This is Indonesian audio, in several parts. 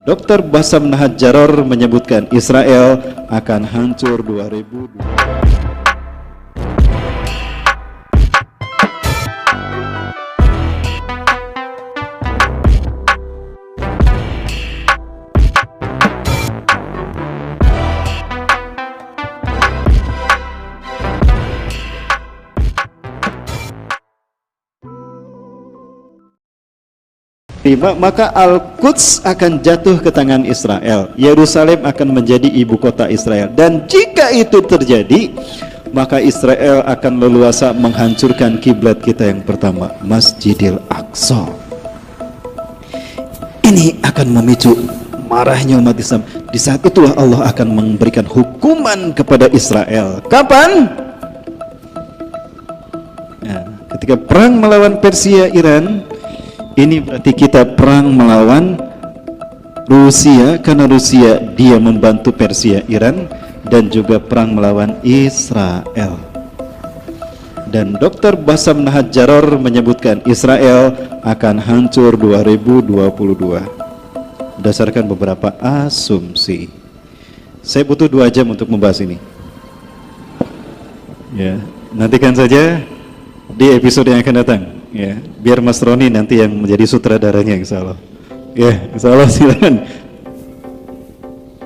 Dr. Bassam Nahjar menyebutkan Israel akan hancur 2002. Maka Al-Quds akan jatuh ke tangan Israel. Yerusalem akan menjadi ibu kota Israel. Dan jika itu terjadi, maka Israel akan leluasa menghancurkan kiblat kita yang pertama, Masjidil Aqsa. Ini akan memicu marahnya umat Islam. Di saat itulah Allah akan memberikan hukuman kepada Israel. Kapan? Nah, ketika perang melawan Persia, Iran. Ini berarti kita perang melawan Rusia, karena Rusia dia membantu Persia, Iran, dan juga perang melawan Israel. Dan Dr. Bassam Nahjar menyebutkan Israel akan hancur 2022 berdasarkan beberapa asumsi. Saya butuh 2 jam untuk membahas ini. Ya, nantikan saja di episode yang akan datang. Ya, biar Mas Roni nanti yang menjadi sutradaranya, insya Allah. Ya, insya Allah silakan.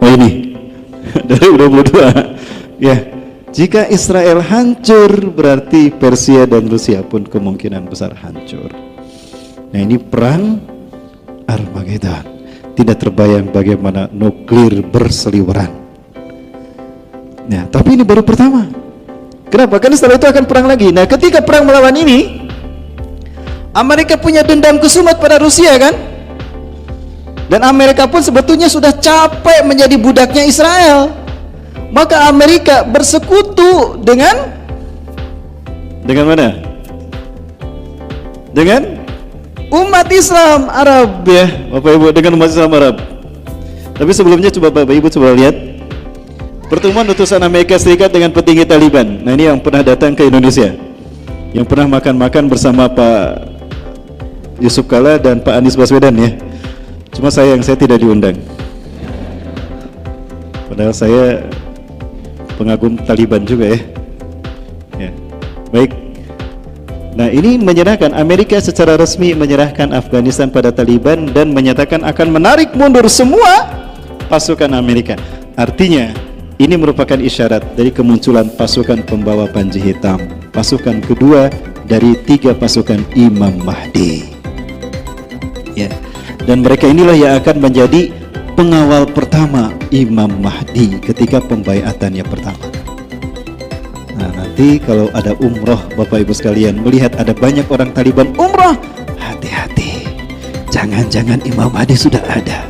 Oh ini dari 22. Ya, jika Israel hancur berarti Persia dan Rusia pun kemungkinan besar hancur. Nah, ini perang Armageddon. Tidak terbayang bagaimana nuklir berseliweran. Nah, tapi ini baru pertama. Kenapa? Karena setelah itu akan perang lagi. Nah, ketika perang melawan ini, Amerika punya dendam kesumat pada Rusia, kan? Dan Amerika pun sebetulnya sudah capek menjadi budaknya Israel. Maka Amerika bersekutu dengan mana? Dengan umat Islam Arab, ya, Bapak Ibu, dengan umat Islam Arab. Tapi sebelumnya coba Bapak Ibu coba lihat pertemuan utusan Amerika Serikat dengan petinggi Taliban. Nah, ini yang pernah datang ke Indonesia, yang pernah makan-makan bersama Pak Yusuf Kalla dan Pak Anies Baswedan, ya. Cuma saya tidak diundang. Padahal saya pengagum Taliban juga, ya. Ya. Baik. Nah, ini menyerahkan, Amerika secara resmi menyerahkan Afghanistan pada Taliban dan menyatakan akan menarik mundur semua pasukan Amerika. Artinya ini merupakan isyarat dari kemunculan pasukan pembawa panji hitam, pasukan kedua dari 3 pasukan Imam Mahdi. Ya. Dan mereka inilah yang akan menjadi pengawal pertama Imam Mahdi ketika pembaiatannya pertama. Nah, nanti kalau ada umroh, Bapak Ibu sekalian, melihat ada banyak orang Taliban umroh, hati-hati, jangan-jangan Imam Mahdi sudah ada.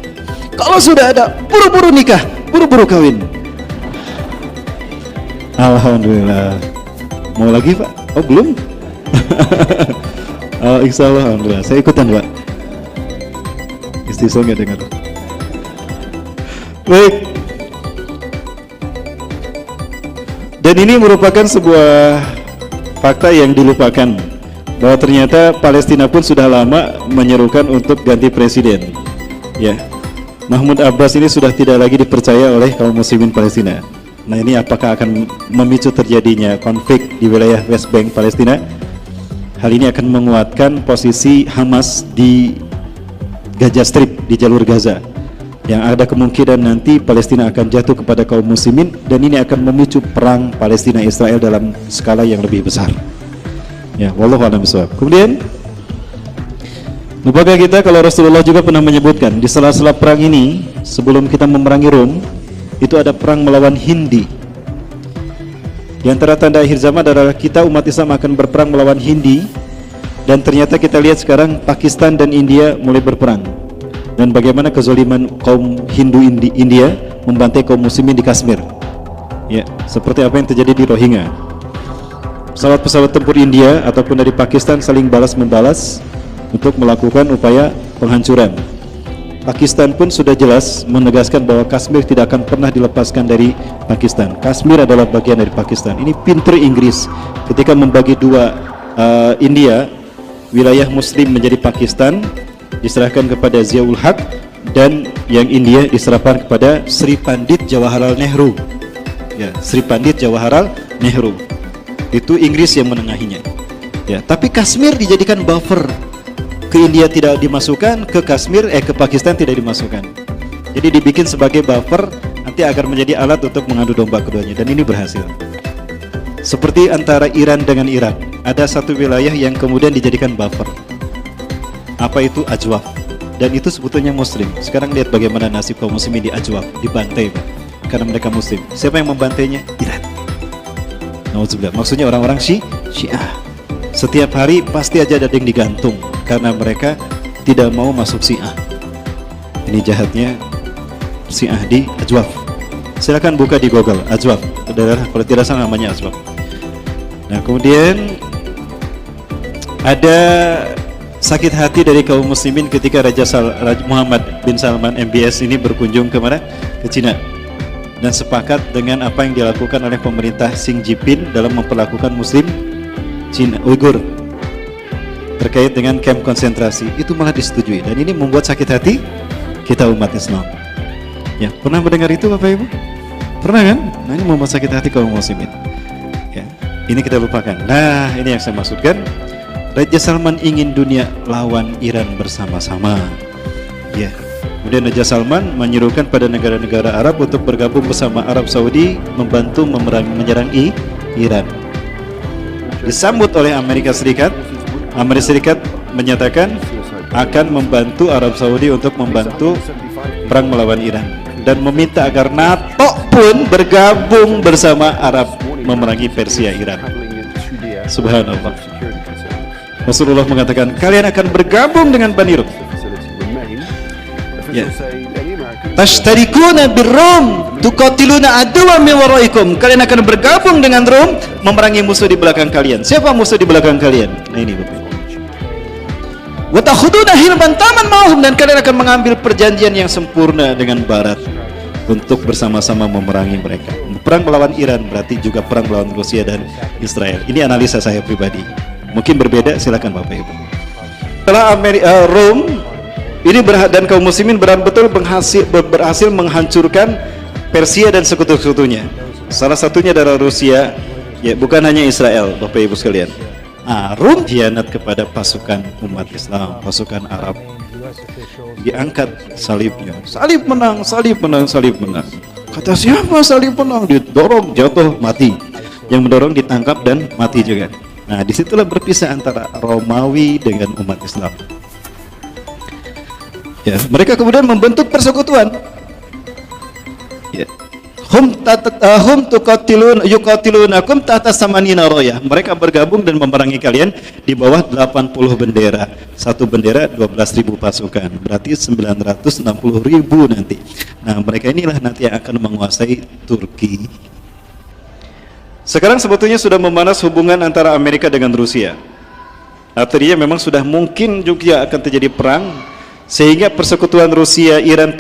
Kalau sudah ada, buru-buru nikah, buru-buru kawin. Alhamdulillah. Mau lagi, Pak? Oh, belum? Insya Allah, alhamdulillah. Saya ikutan, Pak. Istri saya nggak dengar. Baik. Dan ini merupakan sebuah fakta yang dilupakan, bahwa ternyata Palestina pun sudah lama menyerukan untuk ganti presiden. Ya, Mahmud Abbas ini sudah tidak lagi dipercaya oleh kaum muslimin Palestina. Nah, ini apakah akan memicu terjadinya konflik di wilayah West Bank Palestina? Hal ini akan menguatkan posisi Hamas di Gaza Strip, di jalur Gaza, yang ada kemungkinan nanti Palestina akan jatuh kepada kaum muslimin, dan ini akan memicu perang Palestina Israel dalam skala yang lebih besar. Ya, wallahu a'lam bishawab. Kemudian lupakah kita kalau Rasulullah juga pernah menyebutkan di sela-sela perang ini, sebelum kita memerangi Rom, itu ada perang melawan Hindi. Di antara tanda akhir zaman adalah kita umat Islam akan berperang melawan Hindi. Dan ternyata kita lihat sekarang Pakistan dan India mulai berperang. Dan bagaimana kezaliman kaum Hindu India membantai kaum muslimin di Kashmir. Ya, seperti apa yang terjadi di Rohingya. Pesawat-pesawat tempur India ataupun dari Pakistan saling balas-membalas untuk melakukan upaya penghancuran. Pakistan pun sudah jelas menegaskan bahwa Kashmir tidak akan pernah dilepaskan dari Pakistan. Kashmir adalah bagian dari Pakistan. Ini pinter Inggris ketika membagi dua India, wilayah Muslim menjadi Pakistan, diserahkan kepada Ziaul Haq, dan yang India diserahkan kepada Sri Pandit Jawaharlal Nehru. Ya, Sri Pandit Jawaharlal Nehru. Itu Inggris yang menengahinya. Ya, tapi Kashmir dijadikan buffer. Ke India tidak dimasukkan, ke Kashmir ke Pakistan tidak dimasukkan. Jadi dibikin sebagai buffer nanti agar menjadi alat untuk mengadu domba keduanya, dan ini berhasil. Seperti antara Iran dengan Irak, ada satu wilayah yang kemudian dijadikan buffer. Apa itu? Ajwaf. Dan itu sebetulnya muslim. Sekarang lihat bagaimana nasib kaum muslimin di Ajwaf, dibantai karena mereka muslim. Siapa yang membantainya? Iran. Nauzubillah. Maksudnya orang-orang Syiah. Setiap hari pasti aja ada yang digantung karena mereka tidak mau masuk Syiah. Ini jahatnya Syiah di Ajwaf. Silakan buka di Google Ajwaf. Daerah kalau tidak salah namanya Ajwaf. Nah, kemudian ada sakit hati dari kaum muslimin ketika Raja Muhammad bin Salman MBS ini berkunjung kemana? Ke Cina, dan sepakat dengan apa yang dilakukan oleh pemerintah Xi Jinping dalam memperlakukan muslim Cina Uighur terkait dengan kamp konsentrasi. Itu malah disetujui, dan ini membuat sakit hati kita umat Islam. Ya, pernah mendengar itu Bapak Ibu? Pernah kan? Nah, ini membuat sakit hati kaum muslimin. Ya, ini kita lupakan. Nah, ini yang saya maksudkan. Raja Salman ingin dunia lawan Iran bersama-sama. Ya. Kemudian Raja Salman menyerukan pada negara-negara Arab untuk bergabung bersama Arab Saudi membantu menyerang Iran. Disambut oleh Amerika Serikat. Amerika Serikat menyatakan akan membantu Arab Saudi untuk membantu perang melawan Iran, dan meminta agar NATO pun bergabung bersama Arab memerangi Persia Iran. Subhanallah. Rasulullah mengatakan kalian akan bergabung dengan Bani Rum. Ya. Tashtarikuna birrum tuqatiluna aduwwan min waraikum. Kalian akan bergabung dengan Rum memerangi musuh di belakang kalian. Siapa musuh di belakang kalian? Nah, ini Bapak. Wa takhuduna hilman taman ma'hum, dan kalian akan mengambil perjanjian yang sempurna dengan Barat untuk bersama-sama memerangi mereka. Perang melawan Iran berarti juga perang melawan Rusia dan Israel. Ini analisa saya pribadi. Mungkin berbeda, silakan Bapak Ibu. Setelah Rom ini dan kaum muslimin betul berhasil menghancurkan Persia dan sekutu-sekutunya. Salah satunya adalah Rusia, ya, bukan hanya Israel, Bapak Ibu sekalian. Rom khianat kepada pasukan umat Islam, pasukan Arab. Diangkat salibnya. Salib menang, salib menang, salib menang. Kata siapa salib menang? Didorong, jatuh, mati. Yang mendorong ditangkap dan mati juga. Nah, disitulah berpisah antara Romawi dengan umat Islam. Ya, mereka kemudian membentuk persekutuan. Ya. Hum yuqatilunakum tahta samanina rayah. Mereka bergabung dan memerangi kalian di bawah 80 bendera. Satu bendera 12.000 pasukan. Berarti 960.000 nanti. Nah, mereka inilah nanti yang akan menguasai Turki. Sekarang sebetulnya sudah memanas hubungan antara Amerika dengan Rusia. Artinya memang sudah mungkin juga akan terjadi perang, sehingga persekutuan Rusia, Iran,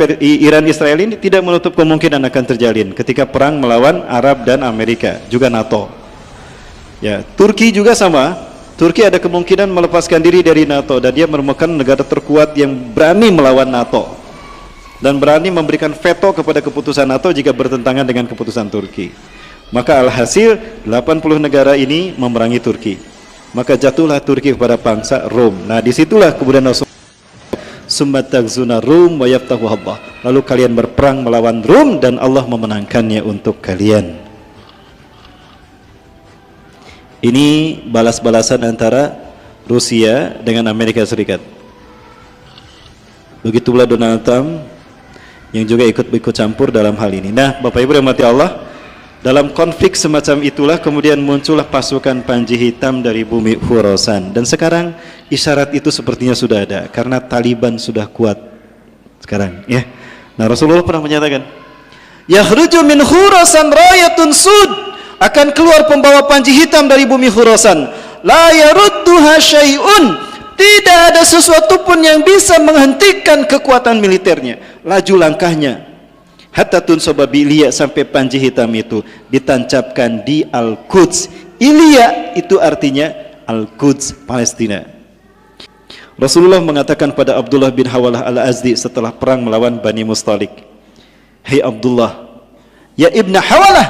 Israel ini tidak menutup kemungkinan akan terjalin ketika perang melawan Arab dan Amerika, juga NATO. Ya, Turki juga sama. Turki ada kemungkinan melepaskan diri dari NATO, dan dia merupakan negara terkuat yang berani melawan NATO dan berani memberikan veto kepada keputusan NATO jika bertentangan dengan keputusan Turki. Maka alhasil 80 negara ini memerangi Turki. Maka jatuhlah Turki kepada bangsa Rom. Nah, disitulah kemudian Rasulullah summatagzuna Rum wa yaftahu Allah. Lalu kalian berperang melawan Rom dan Allah memenangkannya untuk kalian. Ini balas-balasan antara Rusia dengan Amerika Serikat. Begitulah Donald Trump yang juga ikut campur dalam hal ini. Nah, Bapak Ibu yang dirahmati Allah, dalam konflik semacam itulah kemudian muncullah pasukan Panji Hitam dari bumi Khurasan, dan sekarang isyarat itu sepertinya sudah ada karena Taliban sudah kuat sekarang, ya. Nah, Rasulullah pernah menyatakan, "Yakhruju min Khurasan rayatun sud." Akan keluar pembawa Panji Hitam dari bumi Khurasan. La yarudduha syai'un. Tidak ada sesuatu pun yang bisa menghentikan kekuatan militernya, laju langkahnya. Hatta tunsaba bi Ilya, sampai Panji Hitam itu ditancapkan di Al-Quds. Ilya itu artinya Al-Quds, Palestina. Rasulullah mengatakan pada Abdullah bin Hawalah al-Azdi setelah perang melawan Bani Mustalik, "Hei Abdullah, ya Ibn Hawalah,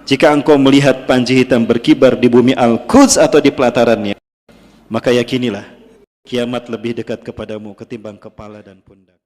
jika engkau melihat panji hitam berkibar di bumi Al-Quds atau di pelatarannya, maka yakinilah kiamat lebih dekat kepadamu ketimbang kepala dan pundak."